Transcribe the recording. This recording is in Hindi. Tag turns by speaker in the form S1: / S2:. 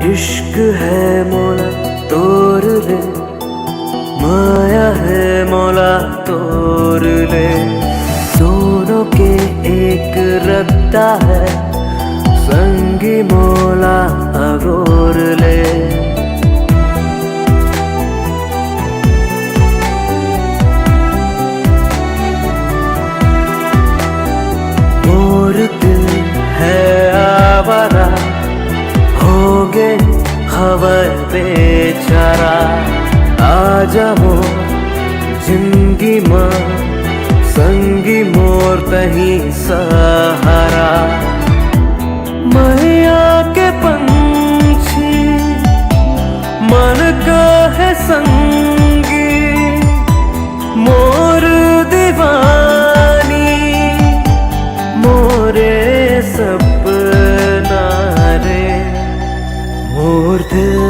S1: इश्क है मौला तोड़ ले, माया है मौला तोड़ ले। दोनों के एक रखता है, संगी मौला अगोर ले। मोर दिल है आवारा, होगे खबर बेचारा। आजा मोर जिंदगी माँ, संगी मोर तही सहारा। मैया के पंछी मन का है संगी, मोर दीवानी मोरे सपना रे। मोर दिल